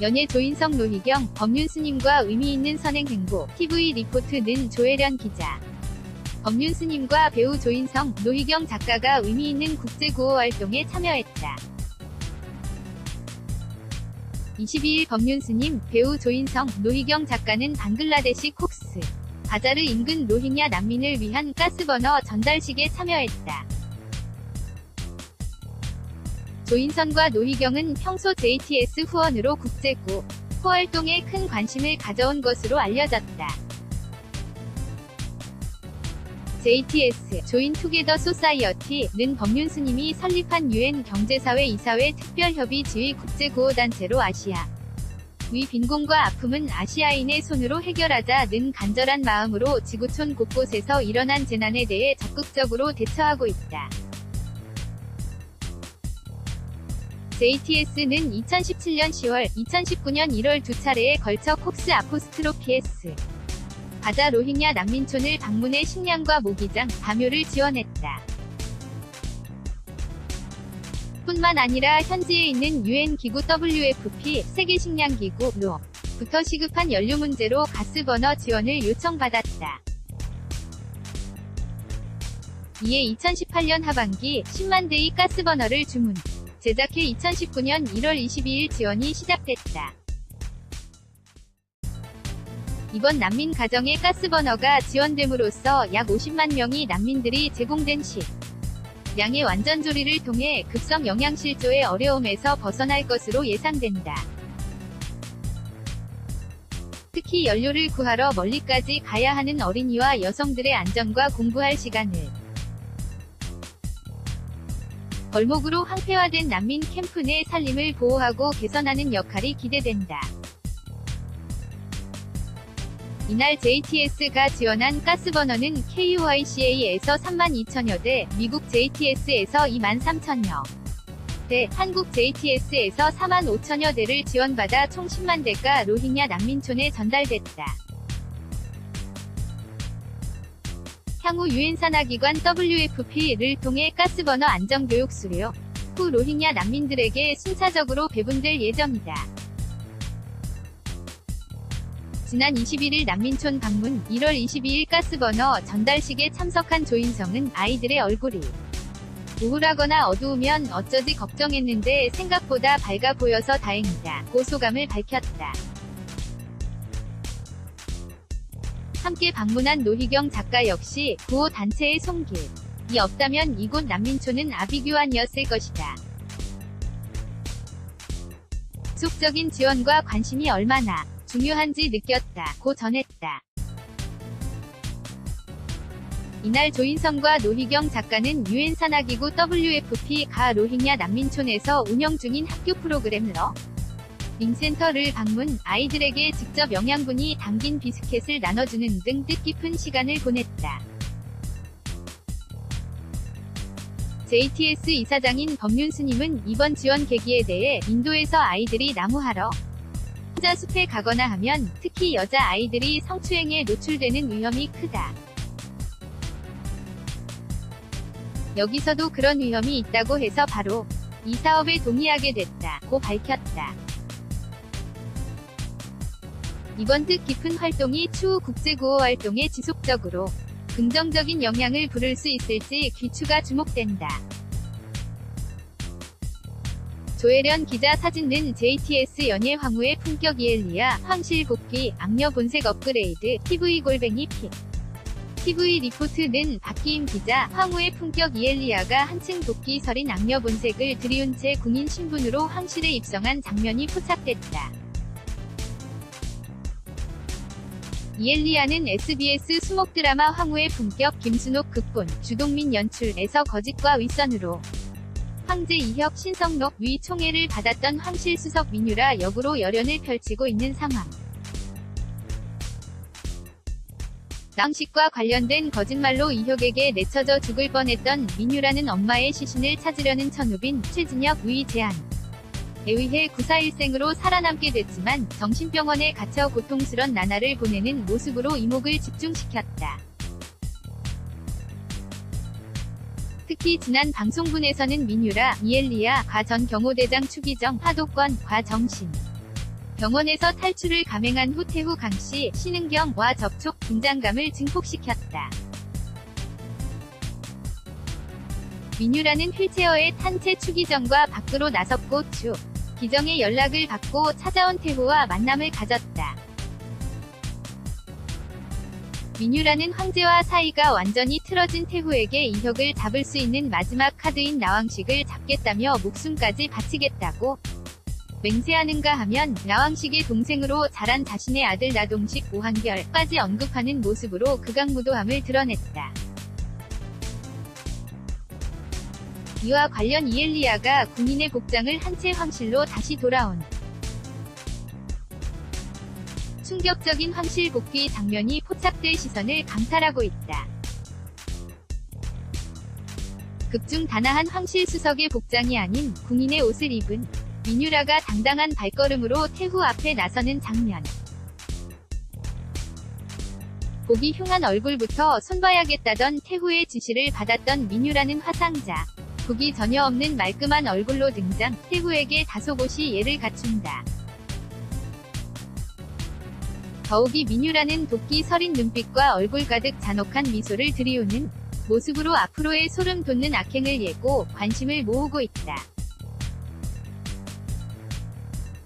연예 조인성 노희경, 법륜스님과 의미있는 선행 행보, TV 리포트는 조혜련 기자. 법륜스님과 배우 조인성, 노희경 작가가 의미있는 국제구호 활동에 참여했다. 22일 법륜스님, 배우 조인성, 노희경 작가는 방글라데시 콕스 바자르 인근 로힝야 난민을 위한 가스버너 전달식에 참여했다. 조인성과 노희경은 평소 JTS 후원으로 국제구호 활동에 큰 관심을 가져온 것으로 알려졌다. JTS, 조인 투게더 소사이어티는 법륜스님이 설립한 UN 경제사회 이사회 특별협의 지휘 국제구호단체로 아시아 위 빈곤과 아픔은 아시아인의 손으로 해결하자는 간절한 마음으로 지구촌 곳곳에서 일어난 재난에 대해 적극적으로 대처하고 있다. JTS는 2017년 10월, 2019년 1월 두 차례에 걸쳐 콕스 아포스트로피스 바자 로힝야 난민촌을 방문해 식량과 모기장, 담요를 지원했다. 뿐만 아니라 현지에 있는 UN 기구 WFP, 세계식량기구로부터 시급한 연료 문제로 가스버너 지원을 요청받았다. 이에 2018년 하반기 10만 대의 가스버너를 주문, 제작해 2019년 1월 22일 지원이 시작됐다. 이번 난민 가정에 가스버너가 지원됨으로써 약 50만 명의 난민들이 제공된 양의 완전 조리를 통해 급성 영양실조의 어려움에서 벗어날 것으로 예상된다. 특히 연료를 구하러 멀리까지 가야 하는 어린이와 여성들의 안전과 공부할 시간을 벌목으로 황폐화된 난민 캠프 내 살림을 보호하고 개선하는 역할이 기대된다. 이날 JTS가 지원한 가스버너는 KUICA에서 32,000여 대, 미국 JTS에서 23,000여 대, 한국 JTS에서 45,000여 대를 지원받아 총 10만 대가 로힝야 난민촌에 전달됐다. 향후 유엔 산하기관 WFP를 통해 가스버너 안전교육 수료 후 로힝야 난민들에게 순차적으로 배분될 예정이다. 지난 21일 난민촌 방문, 1월 22일 가스버너 전달식에 참석한 조인성은 아이들의 얼굴이 우울하거나 어두우면 어쩌지 걱정했는데 생각보다 밝아 보여서 다행이다 고 소감을 밝혔다. 함께 방문한 노희경 작가 역시 구호 단체의 손길이 없다면 이곳 난민촌은 아비규환이었을 것이다. 지속적인 지원과 관심이 얼마나 중요한지 느꼈다 고 전했다. 이날 조인성과 노희경 작가는 유엔 산하기구 WFP가 로힝야 난민촌에서 운영 중인 학교 프로그램 링센터를 방문, 아이들에게 직접 영양분이 담긴 비스켓을 나눠주는 등 뜻깊은 시간을 보냈다. JTS 이사장인 법륜스님은 이번 지원 계기에 대해 인도에서 아이들이 나무하러 혼자 숲에 가거나 하면 특히 여자 아이들이 성추행에 노출되는 위험이 크다. 여기서도 그런 위험이 있다고 해서 바로 이 사업에 동의하게 됐다 고 밝혔다. 이번 뜻깊은 활동이 추후 국제구호 활동에 지속적으로 긍정적인 영향을 부를 수 있을지 귀추가 주목된다. 조혜련 기자 사진는 JTS 연예 황후의 품격 이엘리아, 황실 복귀, 악녀 본색 업그레이드, TV_P. TV 리포트는 박기임 기자, 황후의 품격 이엘리아가 한층 복귀 설인 악녀 본색을 들이운 채 군인 신분으로 황실에 입성한 장면이 포착됐다. 이엘리아는 SBS 수목 드라마 황후의 품격 김순옥 극본, 주동민 연출에서 거짓과 윗선으로 황제 이혁 신성록 위 총애를 받았던 황실 수석 민유라 역으로 열연을 펼치고 있는 상황. 왕식과 관련된 거짓말로 이혁에게 내쳐져 죽을 뻔했던 민유라는 엄마의 시신을 찾으려는 천우빈, 최진혁 위 제안에 의해 구사일생으로 살아남게 됐지만 정신병원에 갇혀 고통스런 나날을 보내는 모습으로 이목을 집중시켰다. 특히 지난 방송분에서는 민유라, 이엘리아, 과 전 경호대장 추기정, 하도권, 과 정신 병원에서 탈출을 감행한 후 태후 강씨, 신은경과 접촉, 긴장감을 증폭시켰다. 민유라는 휠체어에 탄 채 추기정과 밖으로 나섰고 기정의 연락을 받고 찾아온 태후와 만남을 가졌다. 민유라는 황제와 사이가 완전히 틀어진 태후에게 이혁을 잡을 수 있는 마지막 카드인 나왕식을 잡겠다며 목숨까지 바치겠다고 맹세하는가 하면 나왕식의 동생으로 자란 자신의 아들 나동식 오한결까지 언급하는 모습으로 극악무도함을 드러냈다. 이와 관련 이엘리야가 군인의 복장을 한 채 황실로 다시 돌아온 충격적인 황실 복귀 장면이 포착될 시선을 강탈하고 있다. 극중 단아한 황실 수석의 복장이 아닌 군인의 옷을 입은 민유라가 당당한 발걸음으로 태후 앞에 나서는 장면. 보기 흉한 얼굴부터 손봐야겠다던 태후의 지시를 받았던 민유라는 화상자. 국이 전혀 없는 말끔한 얼굴로 등장, 태후에게 다소곳이 예를 갖춘다. 더욱이 민유라는 도끼 서린 눈빛과 얼굴 가득 잔혹한 미소를 들이우는 모습으로 앞으로의 소름 돋는 악행을 예고 관심을 모으고 있다.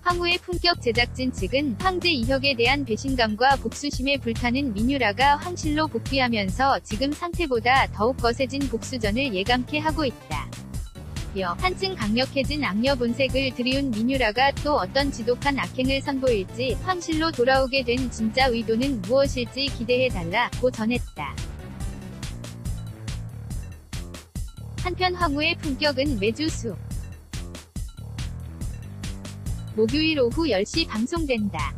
황후의 품격 제작진 측은 황제 이혁에 대한 배신감과 복수심에 불타는 민유라가 황실로 복귀하면서 지금 상태보다 더욱 거세진 복수전을 예감케 하고 있다. 한층 강력해진 악녀 본색을 들이운 민유라가 또 어떤 지독한 악행을 선보일지, 황실로 돌아오게 된 진짜 의도는 무엇일지 기대해달라고 전했다. 한편 황후의 품격은 매주 목요일 오후 10시 방송된다.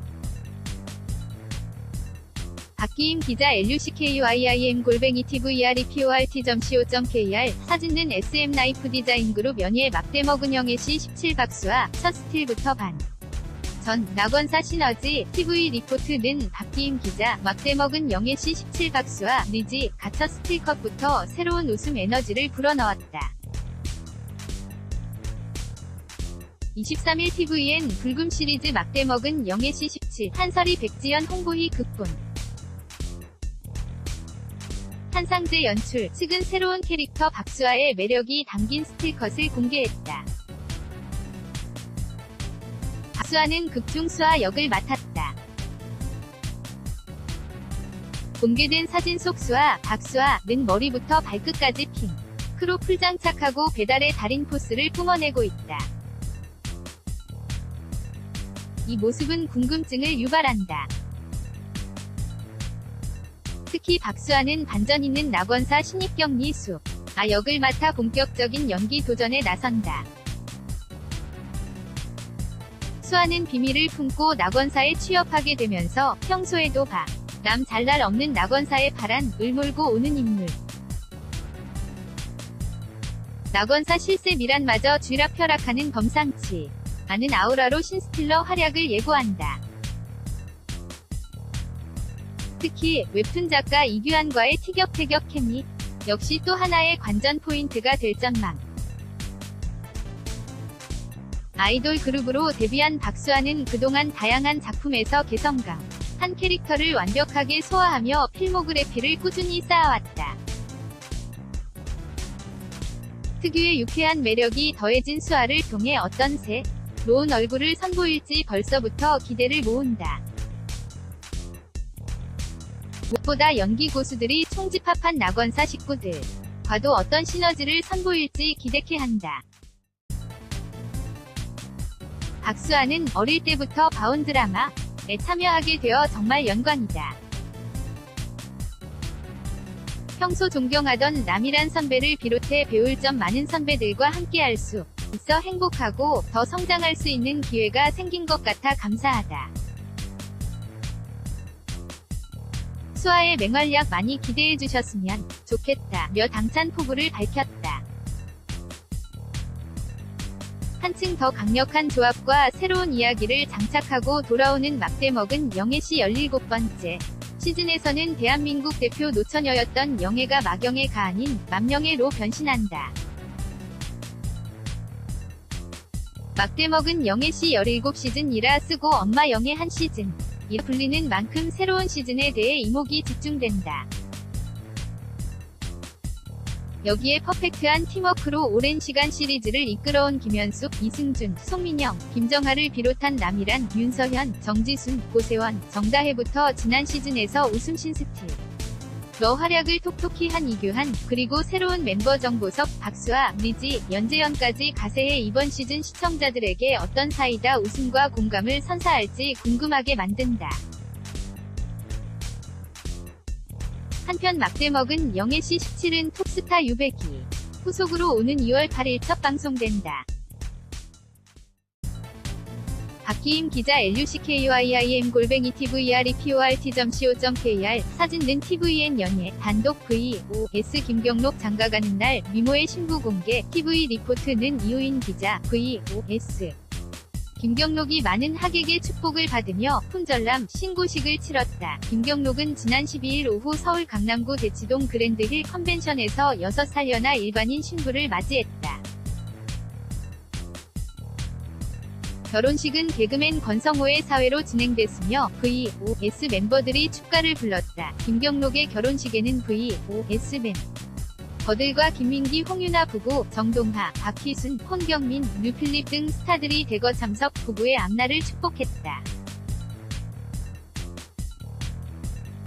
박기임 기자 luckyiim@tvreport.co.kr 사진은 SM9 디자인 그룹 연예 막대먹은 영애씨 17박수와 첫 스틸부터 반. 전 낙원사 시너지 TV 리포트는 박기임 기자 막대먹은 영애씨 17박수와 리지 가첫 스틸컷부터 새로운 웃음 에너지를 불어넣었다. 23일 TVN 불금 시리즈 막대먹은 영애씨 17 한설이 백지연 홍보희 극본 한상재 연출 측은 새로운 캐릭터 박수아의 매력이 담긴 스틸컷을 공개했다. 박수아는 극중 수아 역을 맡았다. 공개된 사진 속 수아, 박수아는 머리부터 발끝까지 핑크로 풀장착하고 배달의 달인 포스를 뿜어내고 있다. 이 모습은 궁금증을 유발한다. 특히 박수아는 반전 있는 낙원사 신입경 이수아 역을 맡아 본격적인 연기 도전에 나선다. 수아는 비밀을 품고 낙원사에 취업하게 되면서 평소에도 남 잘 날 없는 낙원사의 파란을 몰고 오는 인물. 낙원사 실세 미란마저 쥐락펴락하는 범상치 않은 아우라로 신스틸러 활약을 예고한다. 특히 웹툰 작가 이규환과의 티격태격 케미 역시 또 하나의 관전 포인트가 될 전망. 아이돌 그룹으로 데뷔한 박수아는 그동안 다양한 작품에서 개성강한 캐릭터를 완벽하게 소화하며 필모그래피를 꾸준히 쌓아왔다. 특유의 유쾌한 매력이 더해진 수아를 통해 어떤 새로운 얼굴을 선보일지 벌써부터 기대를 모은다. 무엇보다 연기 고수들이 총집합한 낙원사 식구들과도 어떤 시너지를 선보일지 기대케 한다. 박수아는 어릴 때부터 바온 드라마에 참여하게 되어 정말 영광이다. 평소 존경하던 남이란 선배를 비롯해 배울 점 많은 선배들과 함께할 수 있어 행복하고 더 성장할 수 있는 기회가 생긴 것 같아 감사하다. 수아의 맹활약 많이 기대해주셨으면 좋겠다며 당찬 포부를 밝혔다. 한층 더 강력한 조합과 새로운 이야기를 장착하고 돌아오는 막대먹은 영애씨 17번째 시즌에서는 대한민국 대표 노처녀였던 영애가 마경애가 아닌 맘영애로 변신한다. 막대 먹은 영애씨 17시즌이라 쓰고 엄마 영애 1시즌. 이 불리는 만큼 새로운 시즌에 대해 이목이 집중된다. 여기에 퍼펙트한 팀워크로 오랜 시간 시리즈를 이끌어온 김현숙, 이승준, 송민영, 김정하를 비롯한 남이란, 윤서현, 정지순, 고세원, 정다혜부터 지난 시즌에서 웃음 신스틸 러 활약을 톡톡히 한 이규한, 그리고 새로운 멤버 정보석, 박수아, 리지, 연재현까지 가세해 이번 시즌 시청자들에게 어떤 사이다 웃음과 공감을 선사할지 궁금하게 만든다. 한편 막대 먹은 영애씨 17은 톱스타 유배기 후속으로 오는 2월 8일 첫 방송된다. 박기임 기자 luckyiim@tvreport.co.kr 사진는 tvn 연예 단독 VOS 김경록 장가가는 날 미모의 신부 공개 TV 리포트는 이우인 기자 VOS 김경록이 많은 하객의 축복을 받으며 품절남 신고식을 치렀다. 김경록은 지난 12일 오후 서울 강남구 대치동 그랜드힐 컨벤션에서 6살 연하 일반인 신부를 맞이했다. 결혼식은 개그맨 권성호의 사회로 진행됐으며 VOS 멤버들이 축가를 불렀다. 김경록의 결혼식에는 VOS 멤버들과 김민기, 홍윤아 부부, 정동하, 박희순, 홍경민, 류필립 등 스타들이 대거 참석, 부부의 앞날을 축복했다.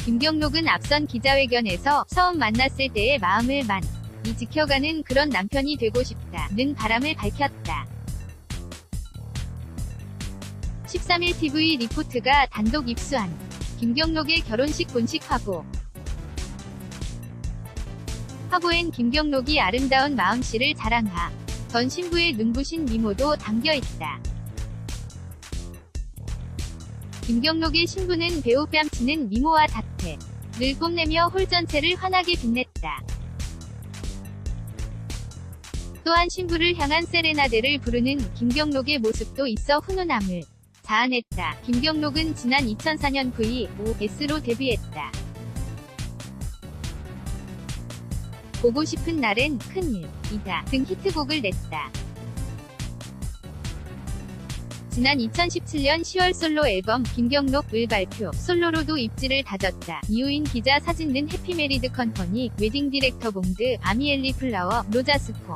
김경록은 앞선 기자회견에서 처음 만났을 때의 마음을 많이 지켜가는 그런 남편이 되고 싶다는 바람을 밝혔다. 13일 TV 리포트가 단독 입수한 김경록의 결혼식 본식 화보. 화보엔 김경록이 아름다운 마음씨를 자랑하 전 신부의 눈부신 미모도 담겨있다. 김경록의 신부는 배우 뺨치는 미모와 자태를 뽐내며 홀 전체를 환하게 빛냈다. 또한 신부를 향한 세레나데를 부르는 김경록의 모습도 있어 훈훈함을 자아냈다. 김경록은 지난 2004년 VOS로 데뷔했다. 보고 싶은 날엔 큰일이다 등 히트곡을 냈다. 지난 2017년 10월 솔로 앨범 김경록을 발표, 솔로로도 입지를 다졌다. 이우인 기자 사진는 해피메리드 컴퍼니, 웨딩 디렉터 봉드, 아미엘리 플라워, 로자스코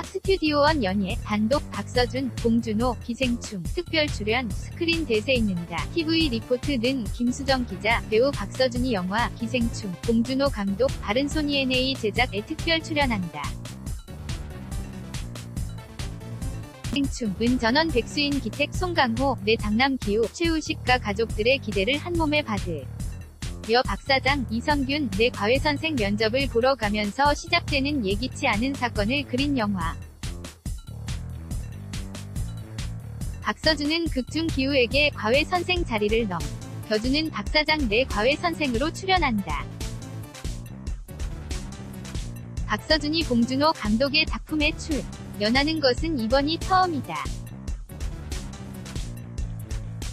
스튜디오원 연예, 단독, 박서준, 봉준호, 기생충, 특별 출연, 스크린 대세 있는다. TV 리포트는 김수정 기자, 배우 박서준이 영화, 기생충, 봉준호 감독, 바른손이 NA 제작에 특별 출연한다. 기생충은 전원 백수인 기택 송강호, 내 장남 기우, 최우식과 가족들의 기대를 한몸에 받으며 박사장, 이성균, 내 과외선생 면접을 보러 가면서 시작되는 예기치 않은 사건을 그린 영화. 박서준은 극중 기우에게 과외선생 자리를 넘겨주는 박사장 내 과외선생으로 출연한다. 박서준이 봉준호 감독의 작품에 출연하는 것은 이번이 처음이다.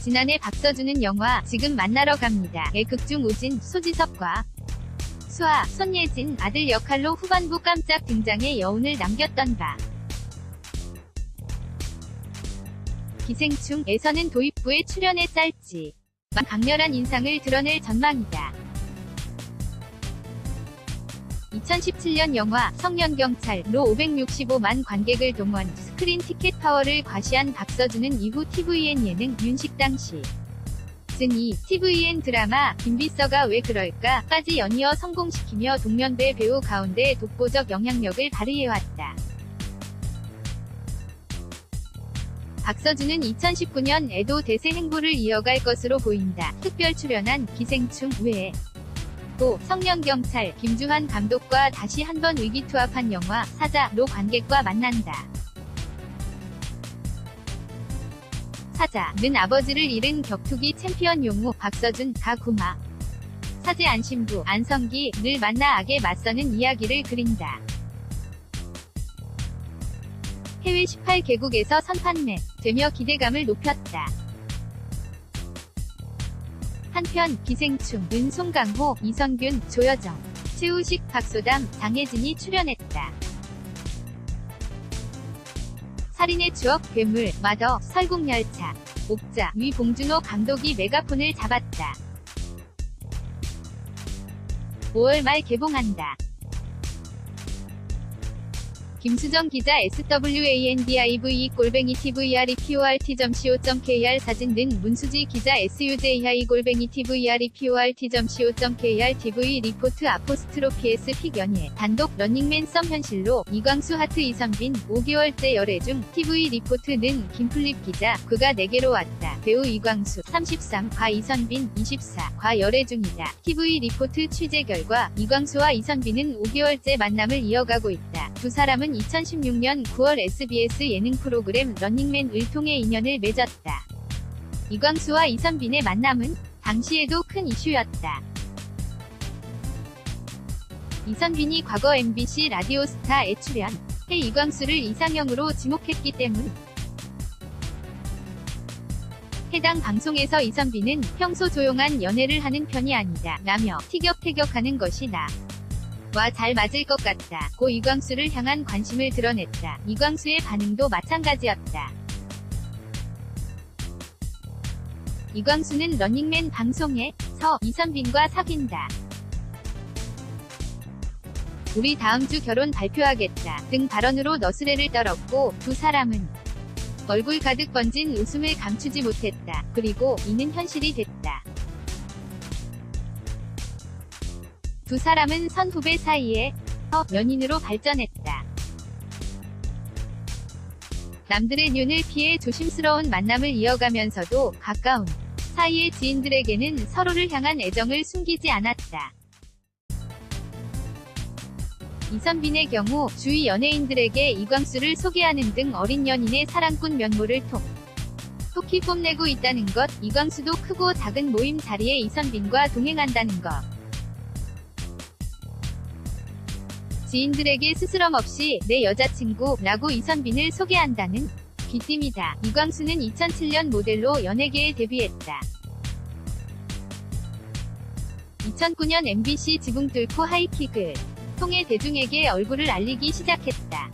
지난해 박서준은 영화 지금 만나러 갑니다의 극중 우진, 소지섭과 수아, 손예진 아들 역할로 후반부 깜짝 등장해 여운을 남겼던 바. 기생충에서는 도입부에 출연해 짧지만 강렬한 인상을 드러낼 전망이다. 2017년 영화 성년경찰로 565만 관객을 동원, 스크린 티켓 파워를 과시한 박서준은 이후 tvN 예능 윤식당 시즌2, tvN 드라마 김비서가 왜 그럴까까지 연이어 성공시키며 동년배 배우 가운데 독보적 영향력을 발휘해왔다. 박서준은 2019년에도 대세 행보를 이어갈 것으로 보인다. 특별 출연한 기생충 외에 또 성년경찰 김주환 감독과 다시 한번 위기투합한 영화 사자로 관객과 만난다. 사자는 아버지를 잃은 격투기 챔피언 용우, 박서준, 가구마, 사제 안신부, 안성기를 만나 악에 맞서는 이야기를 그린다. 해외 18개국에서 선판매 되며 기대감을 높였다. 한편 기생충은 송강호, 이성균, 조여정, 최우식, 박소담, 장혜진이 출연했다. 살인의 추억, 괴물, 마더, 설국열차, 옥자, 위 봉준호 감독이 메가폰을 잡았다. 5월 말 개봉한다. 김수정 기자 swandiv@tvreport.co.kr 사진 는 문수지 기자 sujhi@tvreport.co.kr TV 리포트 아포스트로피 픽 연예 단독 러닝맨 썸 현실로 이광수 하트 이선빈 5개월째 열애 중 TV 리포트는 김플립 기자 그가 내게로 왔다. 배우 이광수 33, 과 이선빈 24, 과 열애 중이다. TV 리포트 취재 결과 이광수와 이선빈은 5개월째 만남을 이어가고 있다. 두 사람은 2016년 9월 SBS 예능 프로그램 러닝맨을 통해 인연을 맺었다. 이광수와 이선빈의 만남은 당시에도 큰 이슈였다. 이선빈이 과거 MBC 라디오스타에 출연, 해 이광수를 이상형으로 지목했기 때문. 해당 방송에서 이선빈은 평소 조용한 연애를 하는 편이 아니다 라며 티격태격하는 것이 와 잘 맞을 것 같다 고 이광수를 향한 관심을 드러냈다. 이광수의 반응도 마찬가지였다. 이광수는 러닝맨 방송에서 이선빈과 사귄다. 우리 다음 주 결혼 발표하겠다 등 발언으로 너스레를 떨었고 두 사람은 얼굴 가득 번진 웃음을 감추지 못했다. 그리고 이는 현실이 됐다. 두 사람은 선후배 사이에 연인으로 발전했다. 남들의 눈을 피해 조심스러운 만남을 이어가면서도 가까운 사이의 지인들에게는 서로를 향한 애정을 숨기지 않았다. 이선빈의 경우 주위 연예인들에게 이광수를 소개하는 등 어린 연인의 사랑꾼 면모를 톡히 뽐내고 있다는 것, 이광수도 크고 작은 모임 자리에 이선빈과 동행한다는 것. 지인들에게 스스럼 없이 내 여자친구라고 이선빈을 소개한다는 귀띔이다. 이광수는 2007년 모델로 연예계에 데뷔했다. 2009년 MBC 지붕 뚫고 하이킥을 통해 대중에게 얼굴을 알리기 시작했다.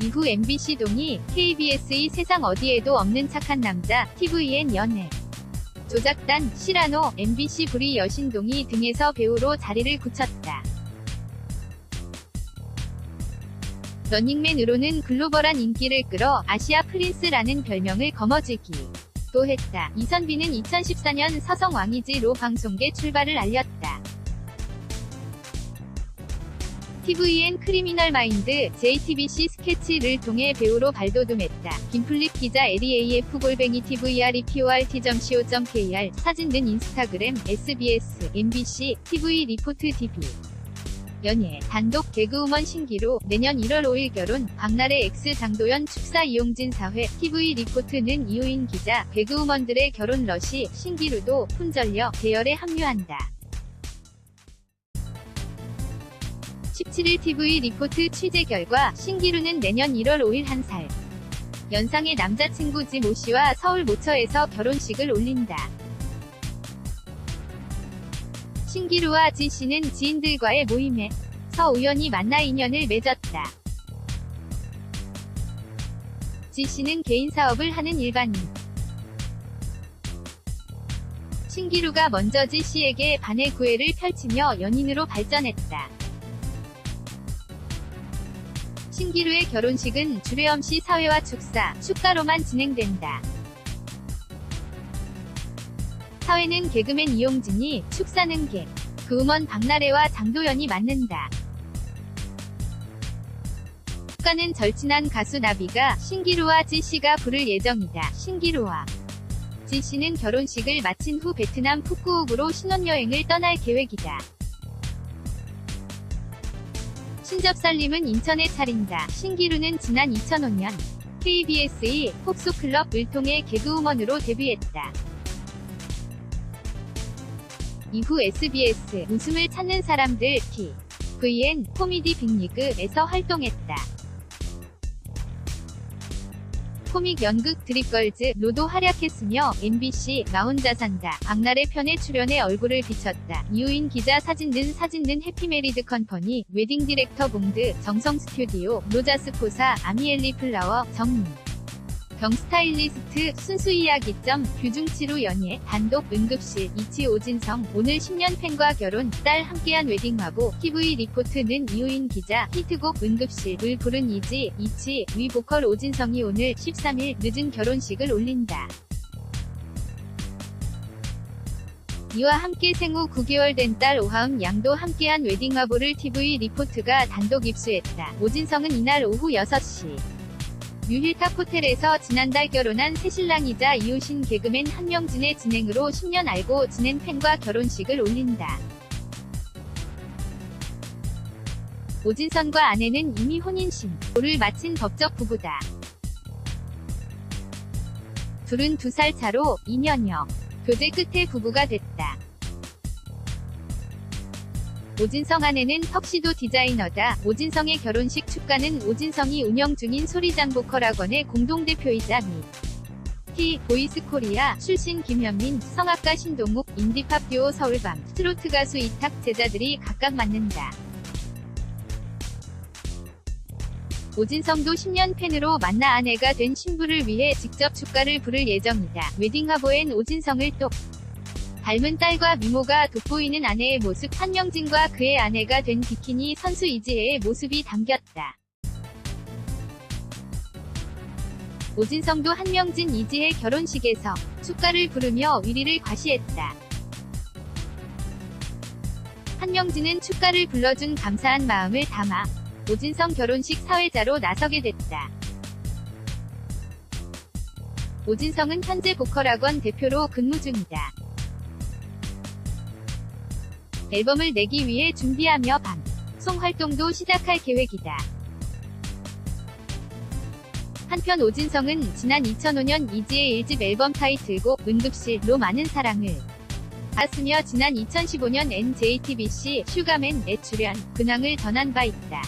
이후 MBC 동이, KBS의 세상 어디에도 없는 착한 남자, TVN 연애 조작단, 시라노, MBC 불의 여신동이 등에서 배우로 자리를 굳혔다. 러닝맨으로는 글로벌한 인기를 끌어 아시아 프린스라는 별명을 거머쥐기도 했다. 이선빈은 2014년 서성 왕이지로 방송계 출발을 알렸다. TVN 크리미널 마인드, JTBC 스케치를 통해 배우로 발돋움했다. 김플립 기자 LEAF@tvreport.co.kr 사진 등 인스타그램, SBS, MBC, TV 리포트 TV 연예 단독 개그우먼 신기루 내년 1월 5일 결혼 박나래 X 장도연 축사 이용진 사회 TV 리포트는 이효인 기자 개그우먼들의 결혼 러시 신기루도 품절려 대열에 합류한다. 17일 TV 리포트 취재 결과 신기루는 내년 1월 5일 1살 연상의 남자친구 지모 씨와 서울 모처에서 결혼식을 올린다. 신기루와 지 씨는 지인들과의 모임에서 우연히 만나 인연을 맺었다. 지 씨는 개인 사업을 하는 일반인. 신기루가 먼저 지 씨에게 반해 구애를 펼치며 연인으로 발전했다. 신기루의 결혼식은 주례엄씨 사회와 축가로만 진행된다. 사회는 개그맨 이용진이, 축사는 개그우먼 박나래와 장도연이 맡는다. 축가는 절친한 가수 나비가 신기루와 지씨가 부를 예정이다. 신기루와 지씨는 결혼식을 마친 후 베트남 푸꾸옥으로 신혼여행을 떠날 계획이다. 신접살림은 인천에 차린다. 신기루는 지난 2005년 KBS의 폭소클럽을 통해 개그우먼으로 데뷔했다. 이후 SBS, 웃음을 찾는 사람들, TVN, 코미디 빅리그에서 활동했다. 코믹 연극 드립걸즈로도 활약했으며 MBC 나 혼자 산다, 박나래 편에 출연해 얼굴을 비쳤다. 이우인 기자 사진 든 해피메리드 컴퍼니, 웨딩 디렉터 봉드, 정성 스튜디오, 로자스포사, 아미엘리 플라워, 정민 경 스타일리스트, 순수 이야기점, 규중치로 연예, 단독, 응급실, 이치 오진성, 오늘 10년 팬과 결혼, 딸 함께한 웨딩화보, TV 리포트는 이우인 기자, 히트곡 응급실을 부른 이치 위 보컬 오진성이 오늘 13일 늦은 결혼식을 올린다. 이와 함께 생후 9개월 된 딸 오하음 양도 함께한 웨딩화보를 TV 리포트가 단독 입수했다. 오진성은 이날 오후 6시. 뉴힐탑 호텔에서 지난달 결혼한 새신랑이자 이웃인 개그맨 한명진의 진행으로 10년 알고 지낸 팬과 결혼식을 올린다. 오진성과 아내는 이미 혼인신고를 마친 법적 부부다. 둘은 2살 차로 2년여 교제 끝에 부부가 됐다. 오진성 아내는 턱시도 디자이너다. 오진성의 결혼식 축가는 오진성이 운영 중인 소리장 보컬학원의 공동대표이자 티 보이스 코리아 출신 김현민, 성악가 신동욱, 인디팝 듀오 서울밤, 트로트 가수 이탁 제자들이 각각 맡는다. 오진성도 10년 팬으로 만나 아내가 된 신부를 위해 직접 축가를 부를 예정이다. 웨딩화보엔 오진성을 또 닮은 딸과 미모가 돋보이는 아내의 모습, 한명진과 그의 아내가 된 비키니 선수 이지혜의 모습이 담겼다. 오진성도 한명진 이지혜 결혼식에서 축가를 부르며 위리를 과시했다. 한명진은 축가를 불러준 감사한 마음을 담아 오진성 결혼식 사회자로 나서게 됐다. 오진성은 현재 보컬학원 대표로 근무 중이다. 앨범을 내기 위해 준비하며 방송 활동도 시작할 계획이다. 한편 오진성은 지난 2005년 이지의 1집 앨범 타이틀곡 응급실로 많은 사랑을 받았으며 지난 2015년 NJTBC 슈가맨에 출연, 근황을 전한 바 있다.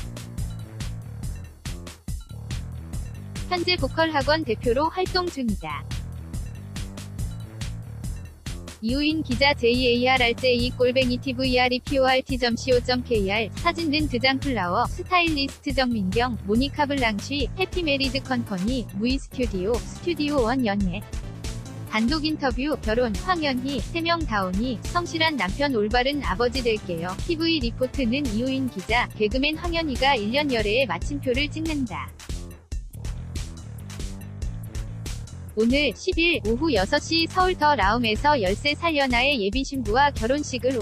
현재 보컬학원 대표로 활동 중이다. 이우인 기자 JARJ2@tvreport.co.kr 사진 든 드장플라워, 스타일리스트 정민경, 모니카 블랑쉬, 해피메리드 컴퍼니, 무이 스튜디오, 스튜디오 원 연예. 단독 인터뷰, 결혼, 황현희, 3명 다오니, 성실한 남편 올바른 아버지 될게요. TV 리포트는 이우인 기자, 개그맨 황현희가 1년 열애에 마침표를 찍는다. 오늘 10일 오후 6시 서울 더 라움에서 13살 연하의 예비신부와 결혼식을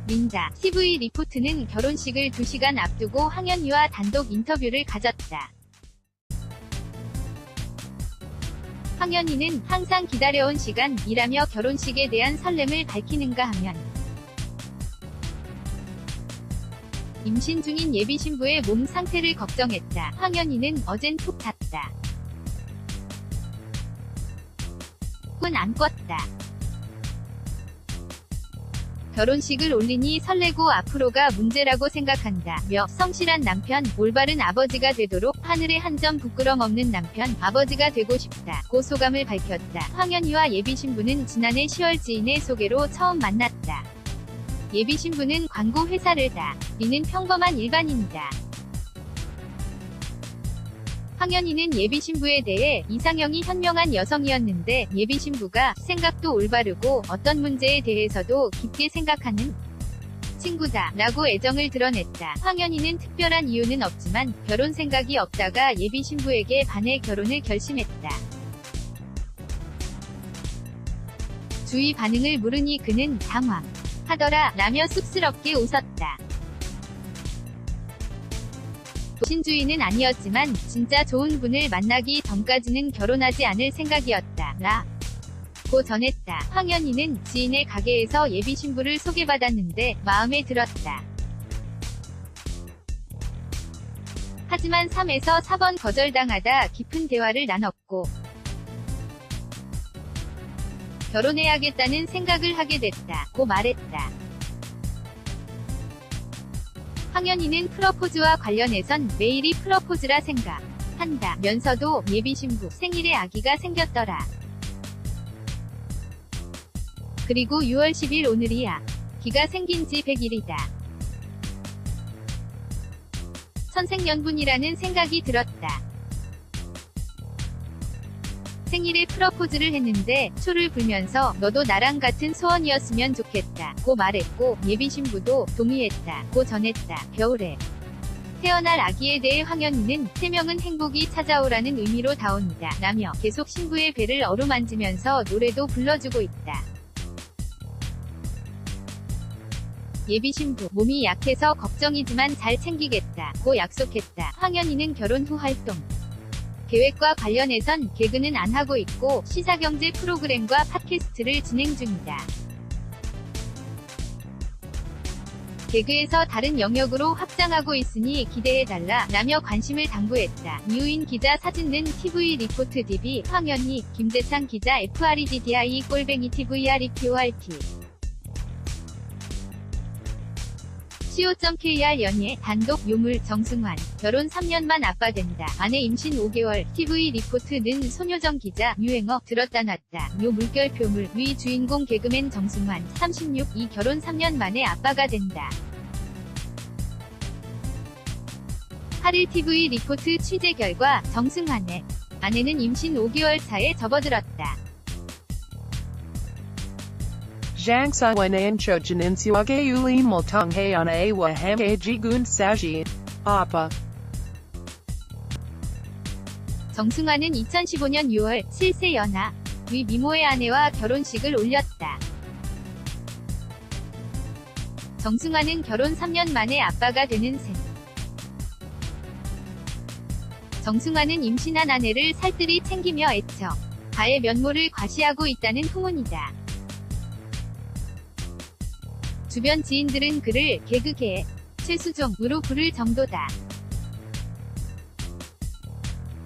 올린다. TV 리포트는 결혼식을 2시간 앞두고 황현희와 단독 인터뷰를 가졌다. 황현희는 항상 기다려온 시간이라며 결혼식에 대한 설렘을 밝히는가 하면 임신 중인 예비신부의 몸 상태를 걱정했다. 황현희는 어젠 푹 잤다. 꿈은 안 꿨다. 결혼식을 올리니 설레고 앞으로가 문제라고 생각한다. 며 성실한 남편, 올바른 아버지가 되도록 하늘에 한 점 부끄럼 없는 남편, 아버지가 되고 싶다. 고 소감을 밝혔다. 황현희와 예비신부는 지난해 10월 지인의 소개로 처음 만났다. 예비신부는 광고 회사를 다니는 평범한 일반인이다. 황현희는 예비신부에 대해 이상형이 현명한 여성이었는데 예비신부가 생각도 올바르고 어떤 문제에 대해서도 깊게 생각하는 친구다 라고 애정을 드러냈다. 황현희는 특별한 이유는 없지만 결혼 생각이 없다가 예비신부에게 반해 결혼을 결심했다. 주위 반응을 물으니 그는 당황하더라 라며 쑥스럽게 웃었다. 신주인은 아니었지만 진짜 좋은 분을 만나기 전까지는 결혼하지 않을 생각이었다 라고 전했다. 황현희는 지인의 가게에서 예비신부를 소개받았는데 마음에 들었다. 하지만 3에서 4번 거절당하다 깊은 대화를 나눴고 결혼해야겠다는 생각을 하게 됐다고 말했다. 황현희는 프러포즈와 관련해선 매일이 프러포즈라 생각한다. 한다 면서도 예비신부 생일에 아기가 생겼더라. 그리고 6월 10일 오늘이야. 기가 생긴 지 100일이다. 천생연분이라는 생각이 들었다. 생일에 프러포즈를 했는데 초를 불면서 너도 나랑 같은 소원이었으면 좋겠다 고 말했고 예비신부도 동의했다 고 전했다. 겨울에 태어날 아기에 대해 황현희는 3명은 행복이 찾아오라는 의미로 다온다 라며 계속 신부의 배를 어루만지면서 노래도 불러주고 있다. 예비신부 몸이 약해서 걱정이지만 잘 챙기겠다 고 약속했다. 황현희는 결혼 후 활동 계획과 관련해선 개그는 안 하고 있고 시사경제 프로그램과 팟캐스트를 진행 중이다. 개그에서 다른 영역으로 확장하고 있으니 기대해달라 라며 관심을 당부했다. 이우인 기자 사진는 TV 리포트 DB 황현희, 김대창 기자 FREDDIE@TVREPORT co.kr 연예 단독 요물 정승환 결혼 3년 만 아빠 된다. 아내 임신 5개월 TV 리포트는 손효정 기자 유행어 들었다 놨다. 요 물결표물 위 주인공 개그맨 정승환 36이 결혼 3년 만에 아빠가 된다. 8일 TV 리포트 취재 결과 정승환의 아내는 임신 5개월 차에 접어들었다. Zhang Sawanan Chojin Suage Uli Multonghayan Awa Hamhe Jigun Saji. Appa. 정승환은 2015년 6월 7세 연하 위 미모의 아내와 결혼식을 올렸다. 정승환은 결혼 3년 만에 아빠가 되는 셈. 정승환은 임신한 아내를 살뜰히 챙기며 애처 가의 면모를 과시하고 있다는 후문이다. 주변 지인들은 그를 개그계의 최수종으로 부를 정도다.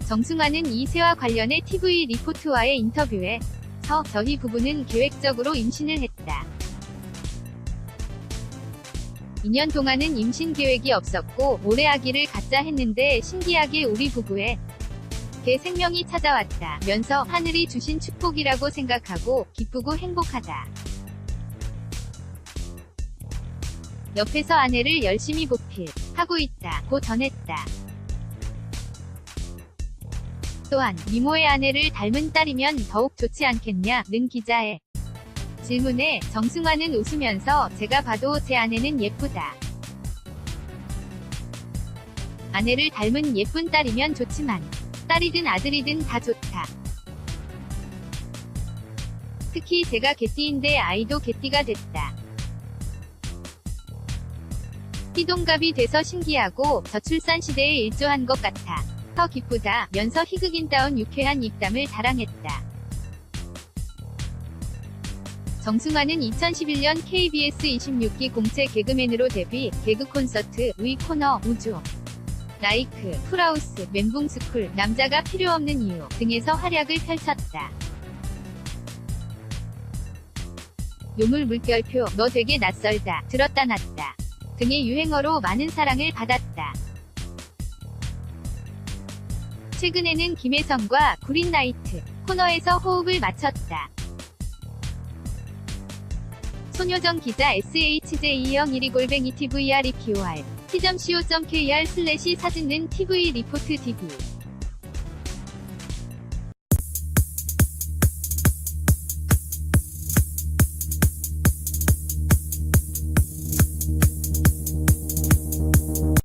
정승환은 이 세와 관련해 TV 리포트와의 인터뷰에서 저희 부부는 계획적으로 임신을 했다. 2년 동안은 임신 계획이 없었고 올해 아기를 갖자 했는데 신기하게 우리 부부에 개 생명이 찾아왔다 면서 하늘이 주신 축복이라고 생각하고 기쁘고 행복하다. 옆에서 아내를 열심히 보필하고 있다 고 전했다. 또한 미모의 아내를 닮은 딸이면 더욱 좋지 않겠냐?는 기자의 질문에 정승환은 웃으면서 제가 봐도 제 아내는 예쁘다. 아내를 닮은 예쁜 딸이면 좋지만 딸이든 아들이든 다 좋다. 특히 제가 개띠인데 아이도 개띠가 됐다. 띠동갑이 돼서 신기하고 저출산 시대에 일조한 것 같아 더 기쁘다 면서 희극인다운 유쾌한 입담을 자랑했다. 정승환은 2011년 KBS 26기 공채 개그맨으로 데뷔, 개그 콘서트, 의 코너, 우주, 라이크, 풀하우스, 멘붕스쿨, 남자가 필요 없는 이유 등에서 활약을 펼쳤다. 요물 물결표, 너 되게 낯설다, 들었다 놨다 등의 유행어로 많은 사랑을 받았다. 최근에는 김혜성과 구린나이트 코너에서 호흡을 맞췄다. 손효정 기자 SHJ2112@TVREPORT.co.kr/사진는 TV 리포트 DB